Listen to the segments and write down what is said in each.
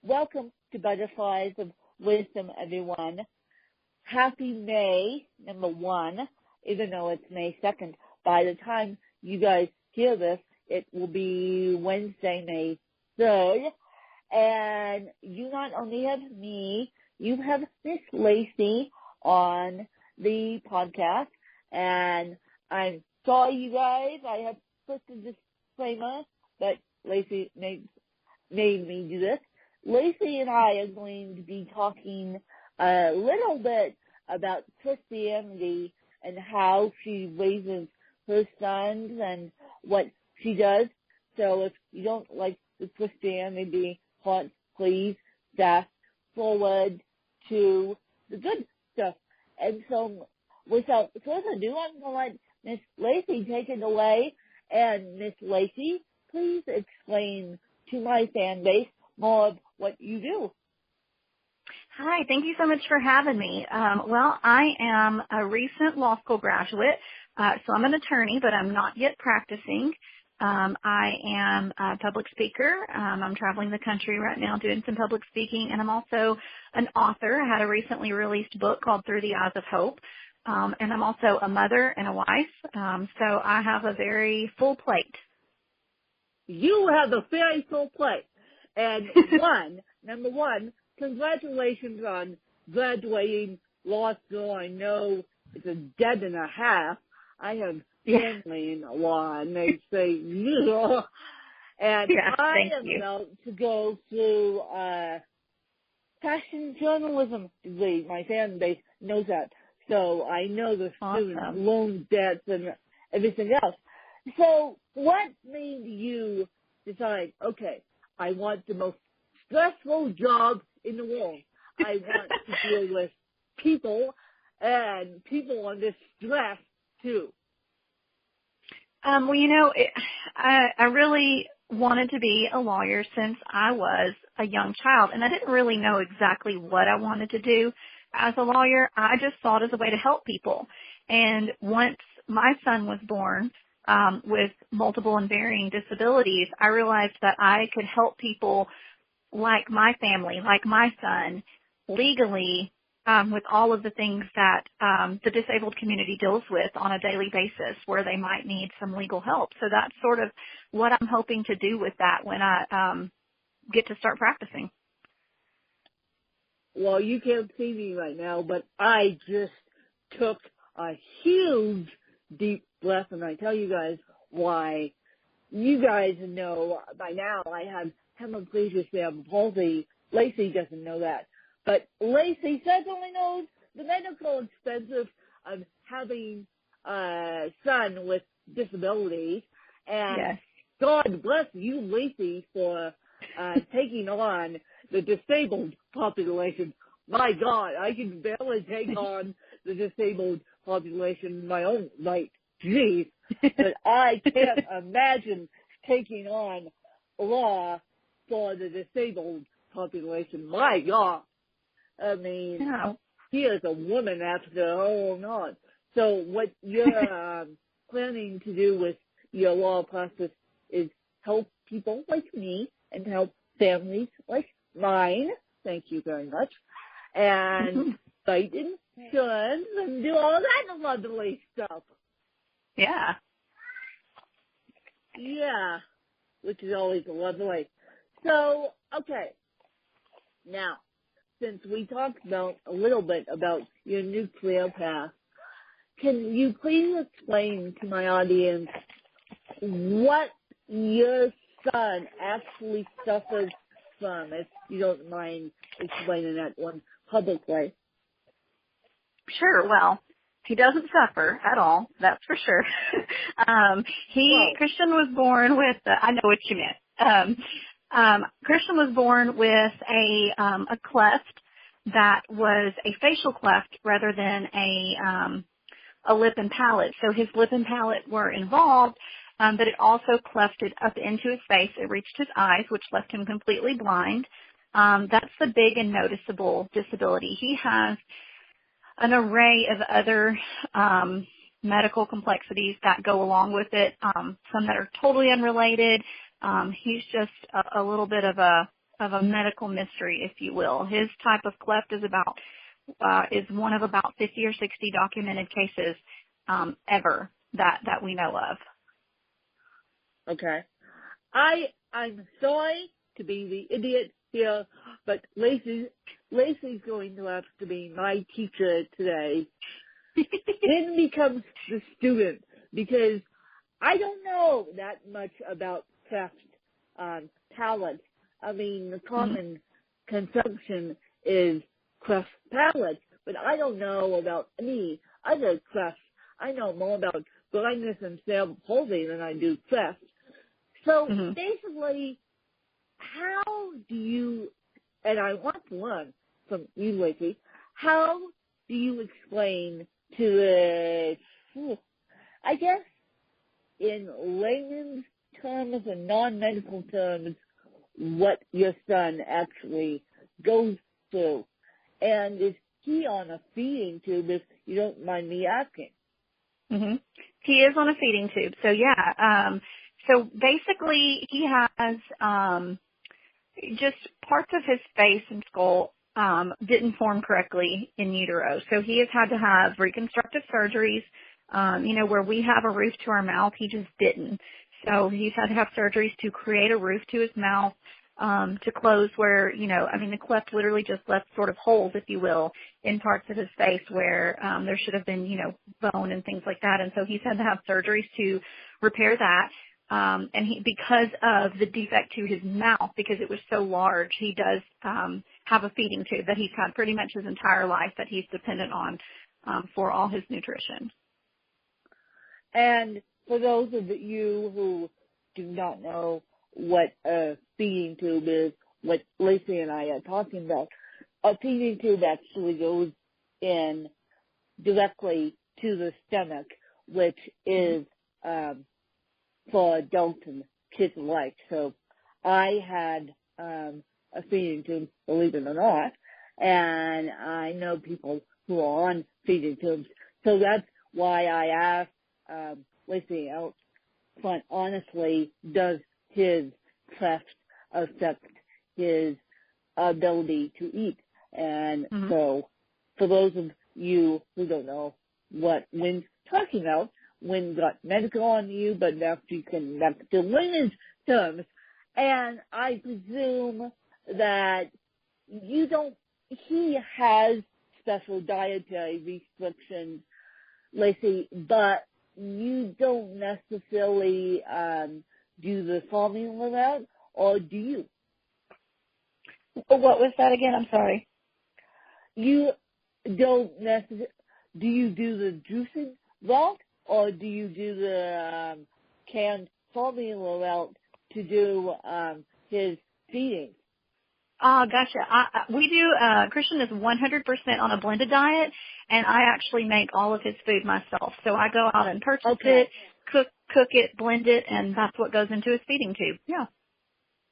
welcome to Butterflies of Wisdom, everyone. Happy May, number one, even though it's May 2nd. By the time you guys hear this, it will be Wednesday, May 3rd. And you not only have me, you have Miss Lacey on the podcast. And I'm sorry, you guys, I have put the disclaimer, but Lacey made me do this. Lacey and I are going to be talking a little bit about Christianity and how she raises her sons and what she does. So if you don't like the Christianity part, please fast forward to the good stuff. And so without further ado, I'm going to let Miss Lacey take it away. And Miss Lacey, please explain to my fan base more of what you do. Hi, thank you so much for having me. Well, I am a recent law school graduate, so I'm an attorney, but I'm not yet practicing. I am a public speaker. I'm traveling the country right now doing some public speaking, and I'm also an author. I had a recently released book called Through the Eyes of Hope, and I'm also a mother and a wife, so I have a very full plate. You have a very full plate. And number one, congratulations on graduating law school. I know it's a dead and a half. I have family in the law, and they say, yeah. And I am about to go through fashion journalism degree. My fan base knows that. So I know the student loan debts and everything else. So what made you decide, okay, I want the most stressful job in the world. I want to deal with people, and people under stress, too. Well, I really wanted to be a lawyer since I was a young child, and I didn't really know exactly what I wanted to do as a lawyer. I just saw it as a way to help people. And once my son was born, with multiple and varying disabilities, I realized that I could help people like my family, like my son, legally with all of the things that the disabled community deals with on a daily basis where they might need some legal help. So that's sort of what I'm hoping to do with that when I get to start practicing. Well, you can't see me right now, but I just took a huge deep breath, and I tell you guys why. You guys know by now I have hemiplegia cerebral palsy. Lacey doesn't know that. But Lacey certainly knows the medical expenses of having a son with disabilities. And God bless you, Lacey, for taking on the disabled population. My God, I can barely take on the disabled population in my own right. Geez, but I can't imagine taking on law for the disabled population. My God. I mean, she is a woman after her own heart. So what you're planning to do with your law practice is help people like me and help families like mine. Thank you very much. And fight insurance and do all that lovely stuff. Yeah. Yeah, which is always lovely. So, okay. Now, since we talked about a little bit about your new career path, can you please explain to my audience what your son actually suffers from, if you don't mind explaining that one publicly? Sure. Well, he doesn't suffer at all, that's for sure. Christian was born with, I know what you meant. Christian was born with a cleft that was a facial cleft rather than a lip and palate. So his lip and palate were involved, but it also clefted up into his face. It reached his eyes, which left him completely blind. That's the big and noticeable disability. He has an array of other medical complexities that go along with it, some that are totally unrelated. He's just a little bit of a of a medical mystery, if you will. His type of cleft is one of about 50 or 60 documented cases ever that we know of. Okay. I'm sorry to be the idiot here, but Lacey's going to have to be my teacher today. Then becomes the student, because I don't know that much about cleft palate. I mean, the common consumption is cleft palate, but I don't know about any other clefts. I know more about blindness and cerebral palsy than I do cleft. So basically, how do you, and I want to learn from you, Lacey, how do you explain to, I guess, in layman's terms and non-medical terms, what your son actually goes through? And is he on a feeding tube, if you don't mind me asking? He is on a feeding tube. So, yeah. So basically, he has just parts of his face and skull didn't form correctly in utero. So he has had to have reconstructive surgeries, where we have a roof to our mouth. He just didn't. So he's had to have surgeries to create a roof to his mouth, to close where, the cleft literally just left sort of holes, if you will, in parts of his face where there should have been, bone and things like that. And so he's had to have surgeries to repair that. And because of the defect to his mouth, because it was so large, he does have a feeding tube that he's had pretty much his entire life that he's dependent on for all his nutrition. And for those of you who do not know what a feeding tube is, what Lacey and I are talking about, a feeding tube actually goes in directly to the stomach, which is for adults and kids alike. So I had a feeding tube, believe it or not, and I know people who are on feeding tubes. So that's why I asked Lacey out front, honestly, does his cleft affect his ability to eat? And so for those of you who don't know what Wynn's talking about, Wynn got medical on you, but now you can back to layman's terms. And I presume that he has special dietary restrictions, Lacey, but you don't necessarily do the formula route, or do you? What was that again? I'm sorry. You don't necessarily, do you do the juicing route, or do you do the canned formula route to do his feeding? Gotcha. We do, Christian is 100% on a blended diet, and I actually make all of his food myself. So I go out and purchase it, cook it, blend it, and that's what goes into his feeding tube. Yeah.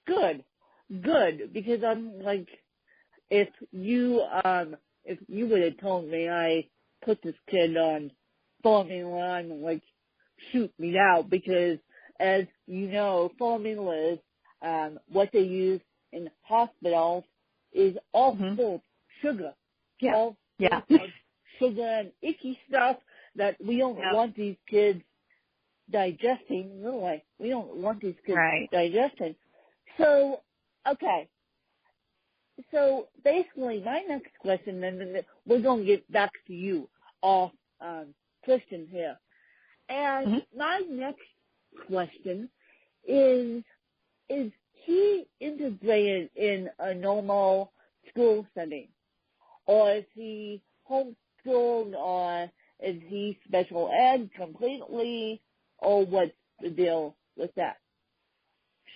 Good. Because I'm like, if you would have told me I put this kid on formula, I'm like, shoot me now, because as you know, formula is what they use in hospitals is all full of sugar. Yeah. All full of sugar and icky stuff that we don't want these kids digesting. Really, we don't want these kids digesting. So, okay. So basically, my next question, and then we're going to get back to you off Christian here. And my next question is he integrated in a normal school setting? Or is he homeschooled, or is he special ed completely, or what's the deal with that?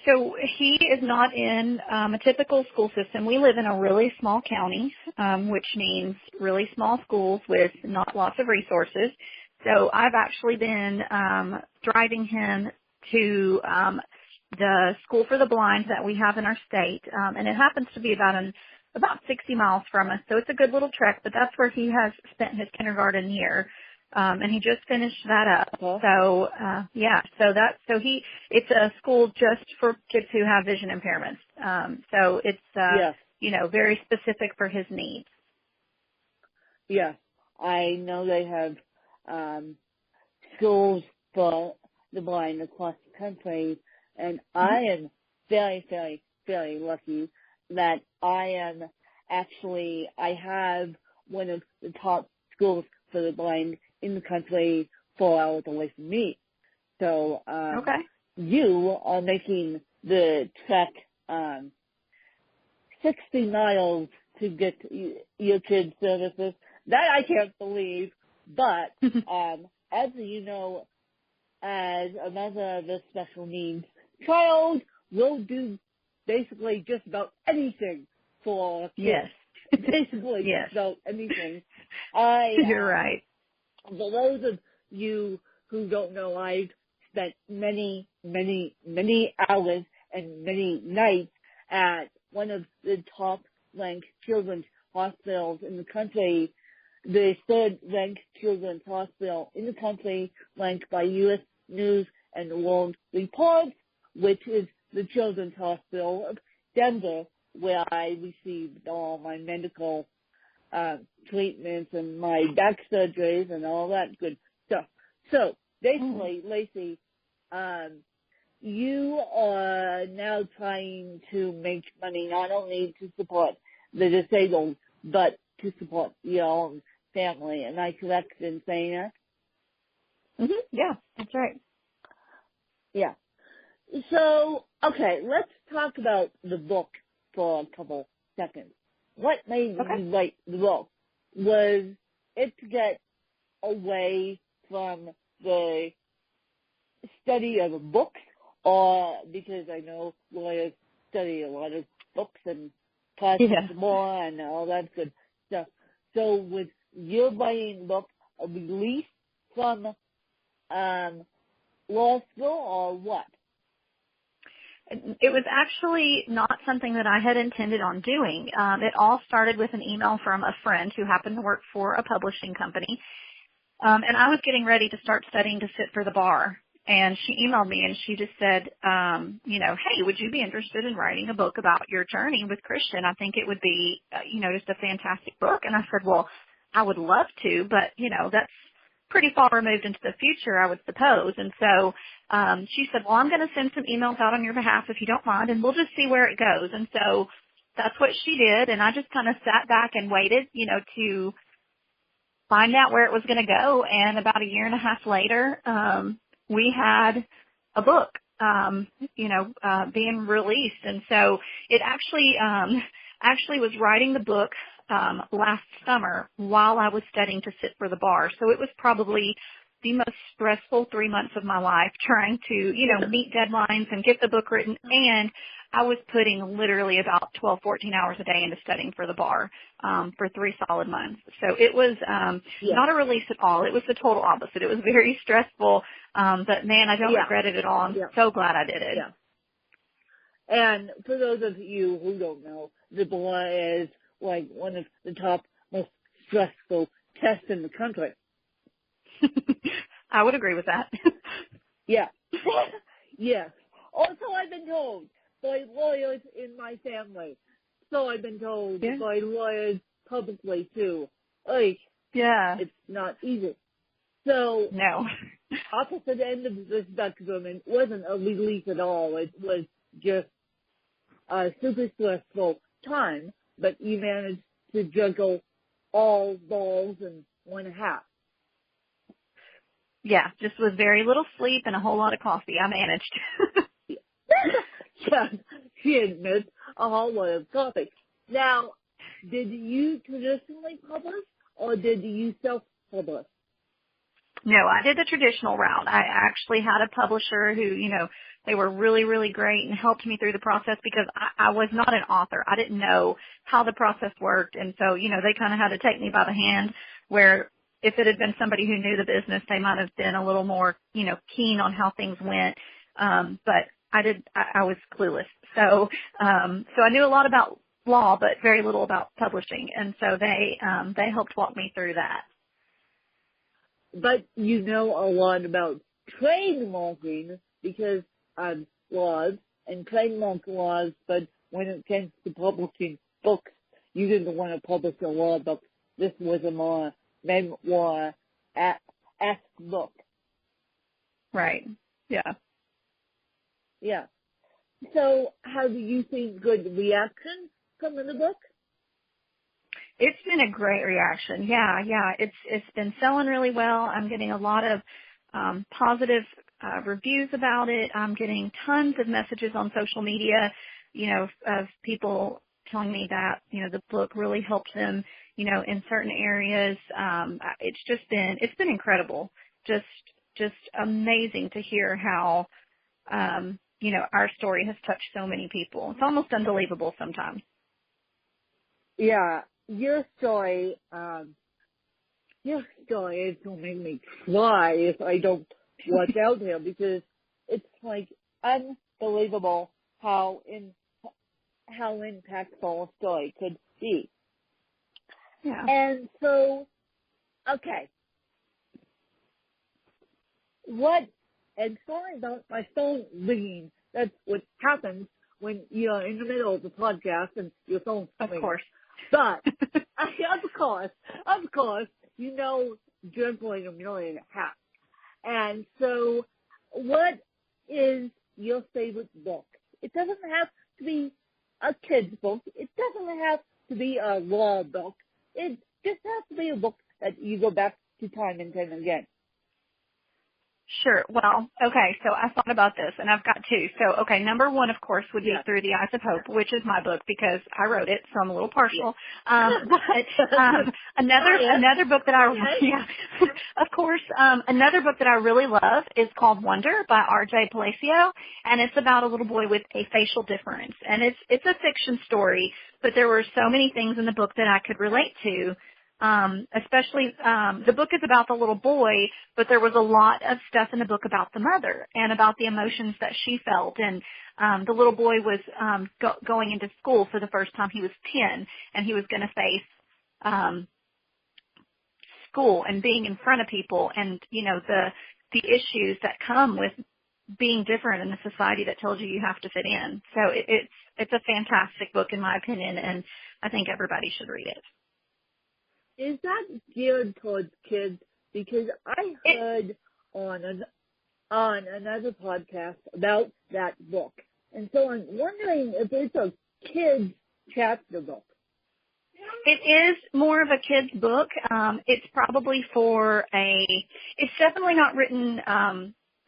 So he is not in a typical school system. We live in a really small county, which means really small schools with not lots of resources. So I've actually been driving him to the School for the Blind that we have in our state, and it happens to be about 60 miles from us. So it's a good little trek, but that's where he has spent his kindergarten year. And he just finished that up. Okay. So, it's a school just for kids who have vision impairments. So it's, Yes. very specific for his needs. Yes. I know they have, schools for the blind across the country, and I am very, very, very lucky that I have one of the top schools for the blind in the country 4 hours away from me. So, Okay. you are making the trek, 60 miles to get your kids' services. That I can't believe, but, as you know, as a mother of a special needs child, will do basically just about anything for kids. Yes. Basically Yes. just about anything. You're right. For those of you who don't know, I've spent many, many, many hours and many nights at one of the top-ranked children's hospitals in the country, the third-ranked children's hospital in the country, ranked by U.S. News and World Report, which is the Children's Hospital of Denver, where I received all my medical treatments and my back surgeries and all that good stuff. So basically, Lacey, you are now trying to make money not only to support the disabled, but to support your own family. Am I correct in saying that? Yeah, that's right. Yeah. So, okay, let's talk about the book for a couple seconds. What made you write the book? Was it to get away from the study of a book, or because I know lawyers study a lot of books and process more and all that good stuff. So was your writing the book a release from law school or what? It was actually not something that I had intended on doing. It all started with an email from a friend who happened to work for a publishing company. And I was getting ready to start studying to sit for the bar. And she emailed me and she just said, hey, would you be interested in writing a book about your journey with Christian? I think it would be, just a fantastic book. And I said, well, I would love to, but, that's pretty far removed into the future, I would suppose. And so she said, well, I'm going to send some emails out on your behalf if you don't mind, and we'll just see where it goes. And so that's what she did. And I just kind of sat back and waited, to find out where it was going to go. And about a year and a half later, we had a book, being released. And so it actually was writing the book last summer while I was studying to sit for the bar. So it was probably the most stressful 3 months of my life trying to, meet deadlines and get the book written. And I was putting literally about 12, 14 hours a day into studying for the bar for 3 solid months. So it was not a release at all. It was the total opposite. It was very stressful. But, man, I don't regret it at all. I'm so glad I did it. Yeah. And for those of you who don't know, the bar is like one of the top most stressful tests in the country. I would agree with that. Yeah. Yes. Also, I've been told by lawyers in my family. So I've been told by lawyers publicly too. It's not easy. So, no. Opposite end of the spectrum, it wasn't a release at all. It was just a super stressful time, but you managed to juggle all balls in one half. Yeah, just with very little sleep and a whole lot of coffee, I managed. Yeah, she admits a whole lot of coffee. Now, did you traditionally publish or did you self-publish? No, I did the traditional route. I actually had a publisher who, they were really, really great and helped me through the process because I was not an author. I didn't know how the process worked. And so, they kind of had to take me by the hand where if it had been somebody who knew the business, they might have been a little more, keen on how things went. But I was clueless. So I knew a lot about law, but very little about publishing. And so they helped walk me through that. but you know a lot about trademarking because of laws and trademark laws, but when it comes to publishing books, you didn't want to publish a law book. This was a more memoir-esque book. Right. Yeah. Yeah. So how do you think good reaction from the book? It's been a great reaction. Yeah. It's been selling really well. I'm getting a lot of positive reviews about it. I'm getting tons of messages on social media, of people telling me that, the book really helped them, in certain areas. It's been incredible. Just amazing to hear how, our story has touched so many people. It's almost unbelievable sometimes. Yeah, your story is going to make me cry if I don't watch out here because it's like unbelievable how impactful a story could be. Yeah. And so, okay. And sorry about my phone ringing. That's what happens when you're in the middle of the podcast and your phone's ringing. Of course. But, of course, juggling a million hats. And so, what is your favorite book? It doesn't have to be a kid's book. It doesn't have to be a law book. It just has to be a book that you go back to time and time again. Sure. Well, okay, so I thought about this, and I've got two. So, okay, number one, of course, would be Through the Eyes of Hope, which is my book because I wrote it, so I'm a little partial. Another book that another book that I really love is called Wonder by R.J. Palacio, and it's about a little boy with a facial difference. And it's a fiction story, but there were so many things in the book that I could relate to. Especially, the book is about the little boy, but there was a lot of stuff in the book about the mother and about the emotions that she felt. And, the little boy was, going into school for the first time. He was 10 and he was going to face, school and being in front of people and, the issues that come with being different in a society that tells you have to fit in. So it's a fantastic book in my opinion, and I think everybody should read it. Is that geared towards kids? Because I heard on another podcast about that book. And so I'm wondering if it's a kid's chapter book. It is more of a kid's book. It's probably it's definitely not written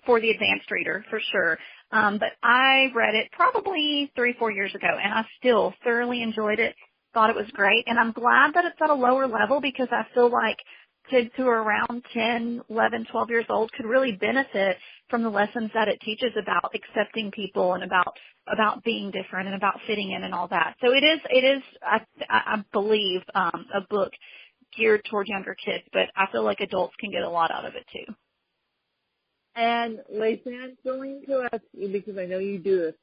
for the advanced reader, for sure. But I read it probably 3-4 years ago, and I still thoroughly enjoyed it. Thought it was great, and I'm glad that it's at a lower level because I feel like kids who are around 10, 11, 12 years old could really benefit from the lessons that it teaches about accepting people and about being different and about fitting in and all that. So it is I believe a book geared toward younger kids, but I feel like adults can get a lot out of it too. And Lacey, I'm going to ask you because I know you do this.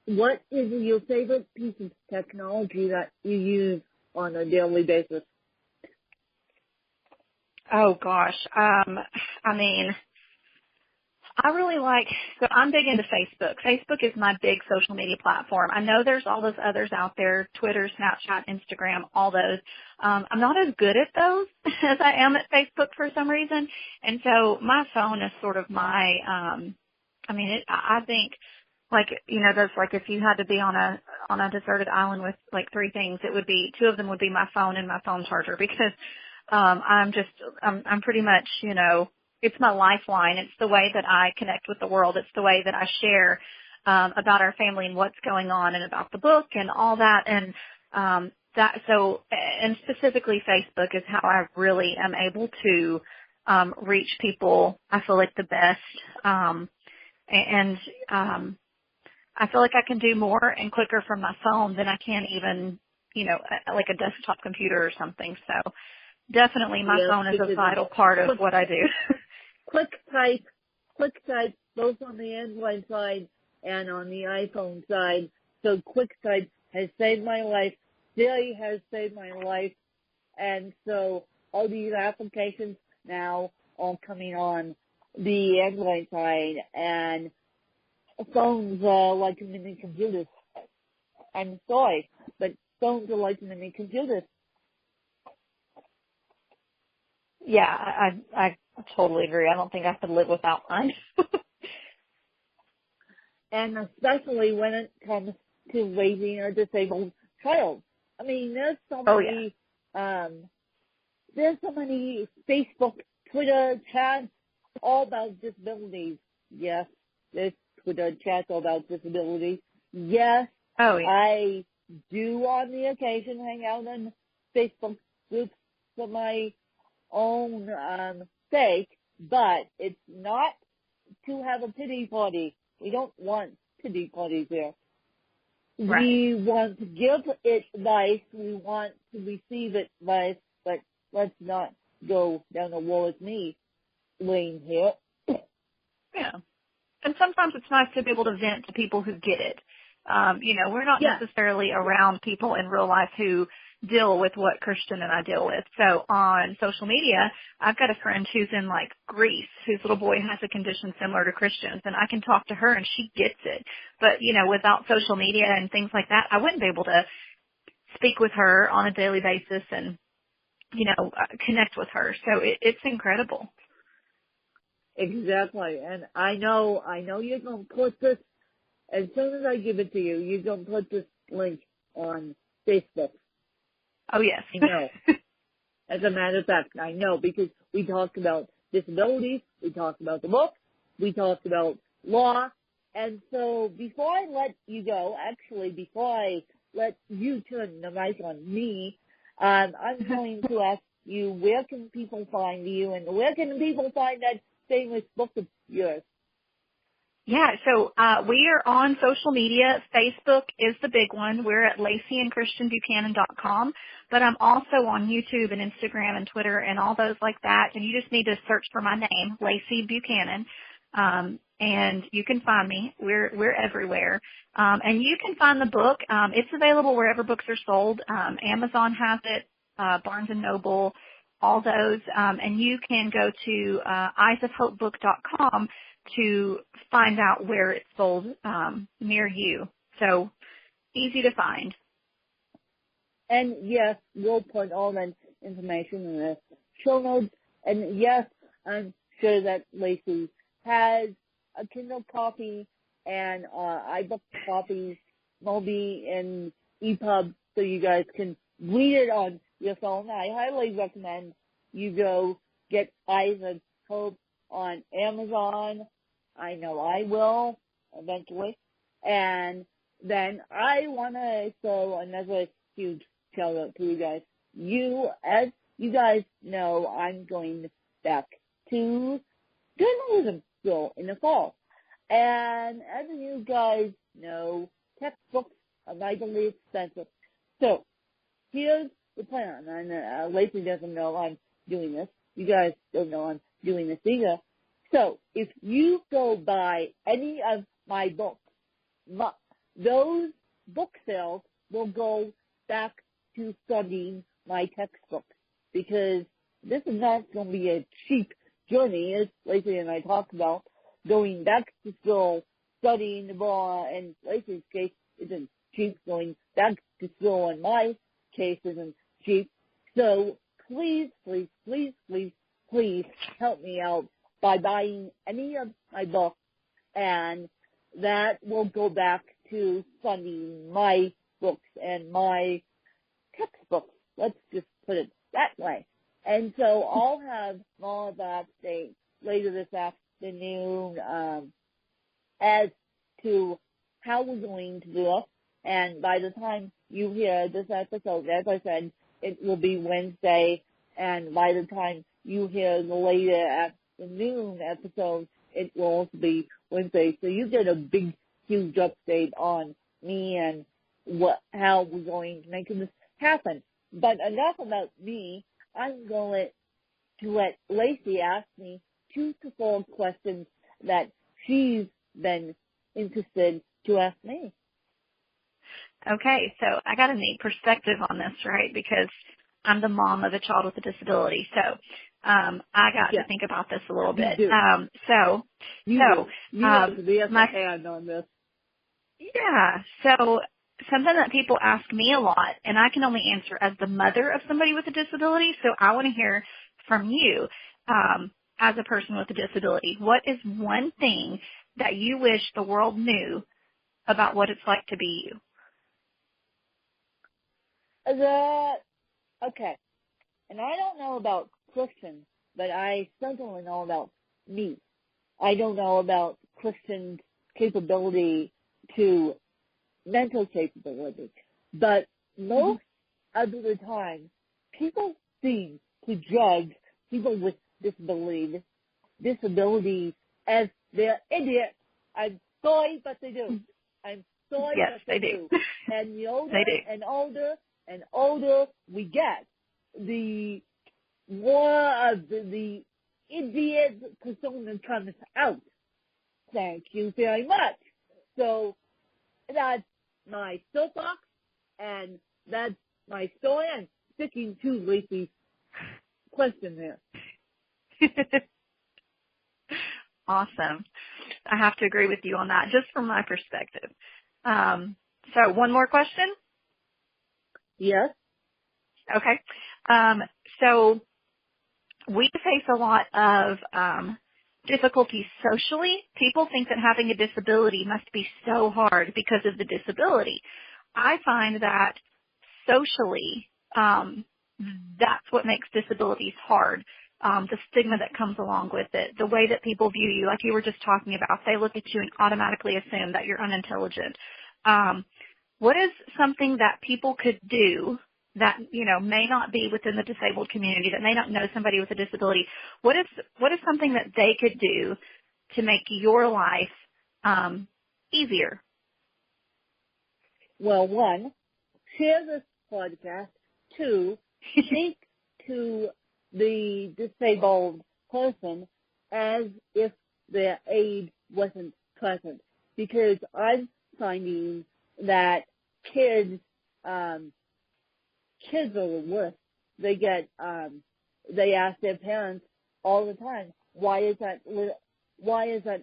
What is your favorite piece of technology that you use on a daily basis? Oh gosh. I really so I'm big into Facebook. Facebook is my big social media platform. I know there's all those others out there, Twitter, Snapchat, Instagram, all those. I'm not as good at those as I am at Facebook for some reason. And so my phone is sort of my, I think there's if you had to be on a deserted island with 3 things, it would be 2 of them would be my phone and my phone charger because, I'm pretty much, it's my lifeline. It's the way that I connect with the world. It's the way that I share, about our family and what's going on and about the book and all that. And, and specifically Facebook is how I really am able to, reach people, I feel like the best. I feel like I can do more and quicker from my phone than I can even, like a desktop computer or something. So definitely my phone is a vital part of what I do. Quick type, both on the Android side and on the iPhone side. So quick type has saved my life. Siri has saved my life. And so all these applications now all coming on the Android side, and phones like mini computers. I'm sorry, but phones are like mini computers. Yeah, I totally agree. I don't think I could live without mine. And especially when it comes to raising a disabled child. I mean, there's so many Facebook, Twitter chats all about disabilities. Yes, there's Twitter chats all about disabilities. Yes, I do on the occasion hang out in Facebook groups for my own sake, but it's not to have a pity party. We don't want pity parties here. Right. We want to give advice. We want to receive advice, but let's not go down the woe is me lane here. Yeah. And sometimes it's nice to be able to vent to people who get it. We're not necessarily around people in real life who deal with what Christian and I deal with. So on social media, I've got a friend who's in like Greece, whose little boy has a condition similar to Christian's, and I can talk to her and she gets it. But, without social media and things like that, I wouldn't be able to speak with her on a daily basis and, connect with her. So it's incredible. Exactly. And I know you're going to put this, as soon as I give it to you, you're going to put this link on Facebook. Oh, yes. I know. As a matter of fact, I know, because we talked about disabilities, we talked about the book, we talked about law, and so before I let you go, actually, before I let you turn the mic on me, I'm going to ask you, where can people find you, and where can people find that famous book of yours? Yeah, so we are on social media. Facebook is the big one. We're at LaceyandChristianBuchanan.com, but I'm also on YouTube and Instagram and Twitter and all those like that, and you just need to search for my name, Lacey Buchanan, and you can find me. We're everywhere. And you can find the book. It's available wherever books are sold. Amazon has it, Barnes & Noble, all those, and you can go to eyesofhopebook.com to find out where it's sold near you. So easy to find. And yes, we'll put all that information in the show notes. And yes, I'm sure that Lacey has a Kindle copy and iBook copies, Mobi and EPUB, so you guys can read it on your phone. I highly recommend you go get Eyes of Hope on Amazon. I know I will eventually. And then I want to throw another huge shout out to you guys. As you guys know, I'm going back to journalism school in the fall. And as you guys know, textbooks are mightily expensive. So here's the plan. And Lacey doesn't know I'm doing this. You guys don't know I'm doing this either. So if you go buy any of my books, those book sales will go back to studying my textbooks, because this is not going to be a cheap journey, as Lacey and I talked about. Going back to school, studying the law, in Lacey's case, isn't cheap. Going back to school in my case isn't cheap. So please, please, please, please, please help me out by buying any of my books, and that will go back to funding my books and my textbooks. Let's just put it that way. And so I'll have more of that update later this afternoon as to how we're going to do it. And by the time you hear this episode, as I said, it will be Wednesday, and by the time you hear the later afternoon episode, it will also be Wednesday. So you get a big, huge update on me and how we're going to make this happen. But enough about me. I'm going to let Lacey ask me 2 to 4 questions that she's been interested to ask me. Okay, so I got a neat perspective on this, right? Because I'm the mom of a child with a disability. So I got Yeah. to think about this a little You bit. do. So You have to be a hand on this. yeah, so something that people ask me a lot, and I can only answer as the mother of somebody with a disability, so I want to hear from you as a person with a disability. What is one thing that you wish the world knew about what it's like to be you? Okay. And I don't know about Clifton, but I certainly know about me. I don't know about Clifton's capability to mental capability. But most of the time, people seem to judge people with disabilities as they're idiots. I'm sorry, but they do. I'm sorry, Yes, but they do. And the older They do. and older and older we get, the more of the idiot persona comes out. Thank you very much. So that's my soapbox, and that's my story. I'm sticking to Lacey's question there. Awesome. I have to agree with you on that, just from my perspective. So one more question? Yes. Okay. So we face a lot of difficulties socially. People think that having a disability must be so hard because of the disability. I find that socially, that's what makes disabilities hard. The stigma that comes along with it, the way that people view you, like you were just talking about, they look at you and automatically assume that you're unintelligent. What is something that people could do that, may not be within the disabled community, that may not know somebody with a disability? What is something that they could do to make your life easier? Well, one, share this podcast. Two, speak to the disabled person as if their aid wasn't present. Because I'm finding that kids are the worst. They ask their parents all the time, why is that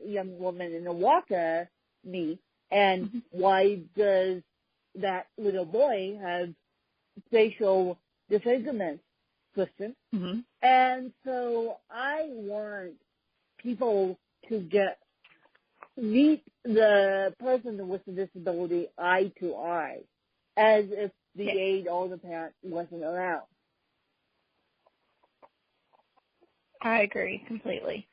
young woman in a walker me? And why does that little boy have facial disfigurement, Kristen? And so I want people to meet the person with the disability eye to eye, as if the aid or the parent wasn't around. I agree completely.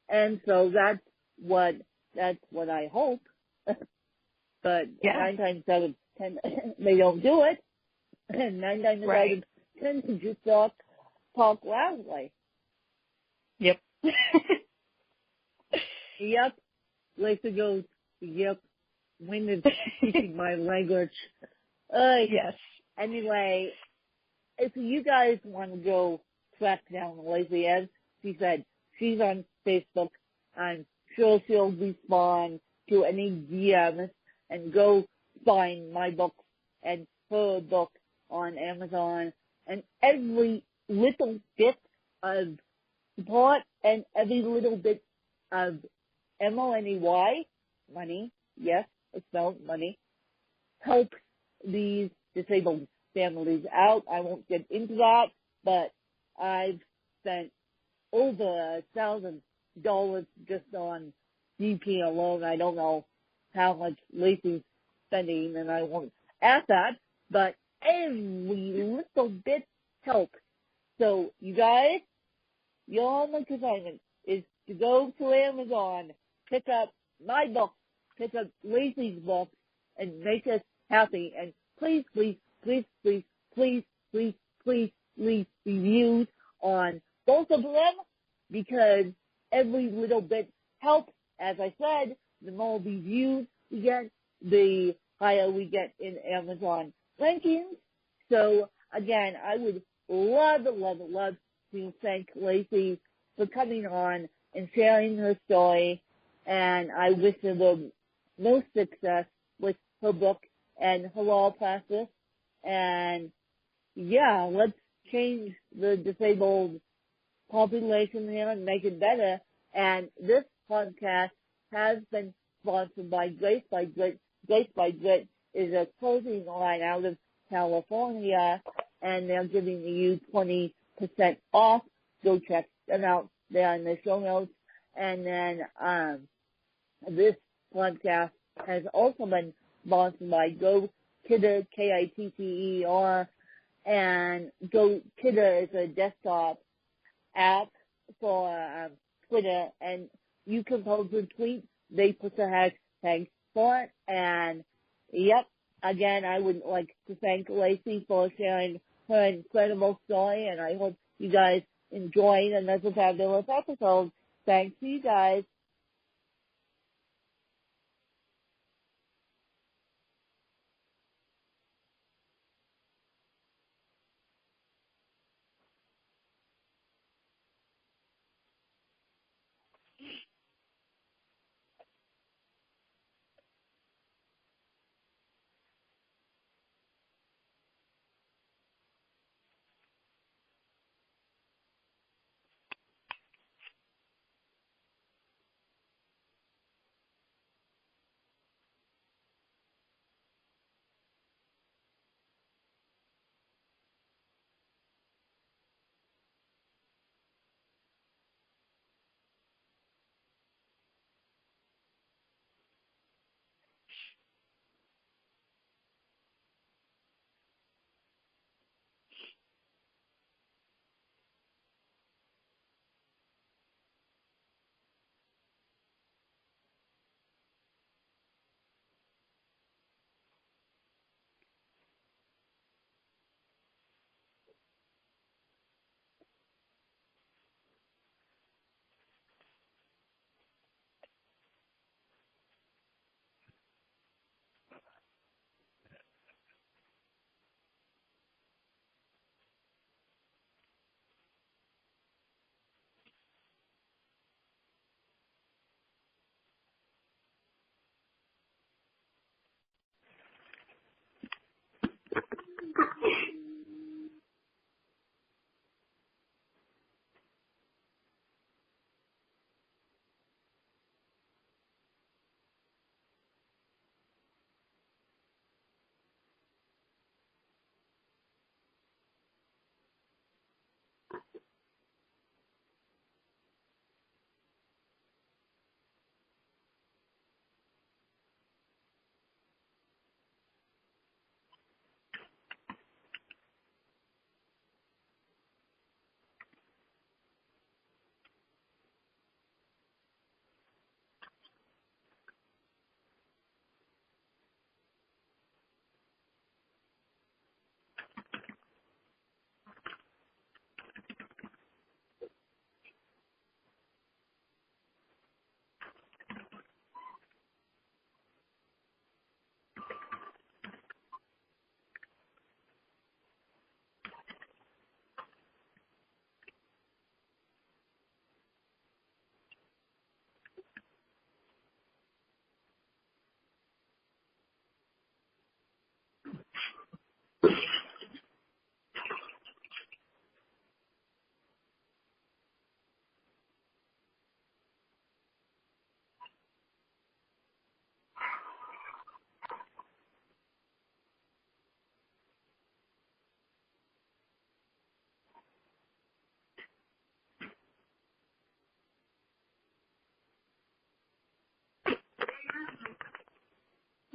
And so that's what I hope. But 9 times out of 10, they don't do it. And 9 times out of 10, they just talk loudly. Yep. Yep. Lacey goes, yep. When is speaking my language? Yes. Anyway, if you guys want to go track down Lacey, as she said, she's on Facebook. I'm sure she'll respond to any DMs, and go find my book and her book on Amazon, and every little bit of support and every little bit of money, yes, I spelled money, helps these disabled families out. I won't get into that, but I've spent over $1,000 just on DP alone. I don't know how much Lacey's spending, and I won't ask that, but every little bit helps. So you guys, your homework assignment is to go to Amazon, pick up my book, pick up Lacey's book, and make us happy. And please, please, please, please, please, please, please leave reviews on both of them, because every little bit helps. As I said, the more reviews we get, the higher we get in Amazon rankings. So again, I would love to thank Lacey for coming on and sharing her story, and I wish her the most success with her book and her law practice. And yeah, let's change the disabled population here and make it better. And this podcast has been sponsored by Grace by Grit. Grace by Grit is a clothing line out of California, and they're giving you 20% off. Go check them out. They're in the show notes. And then this podcast has also been sponsored by Go Kidder, Kitter, and Go Kidder is a desktop app for Twitter, and you can post a tweet. They put the hashtag for it, and yep, again, I would like to thank Lacey for sharing her incredible story, and I hope you guys enjoyed another fabulous episode. Thanks to you guys.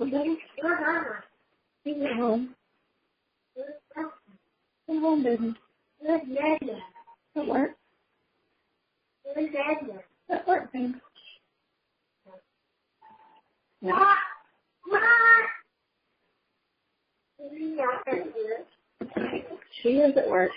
Okay. Take it home. Take it home, baby. That works. That works, baby. Yeah. She is at work.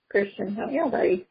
Christian, how are you, buddy?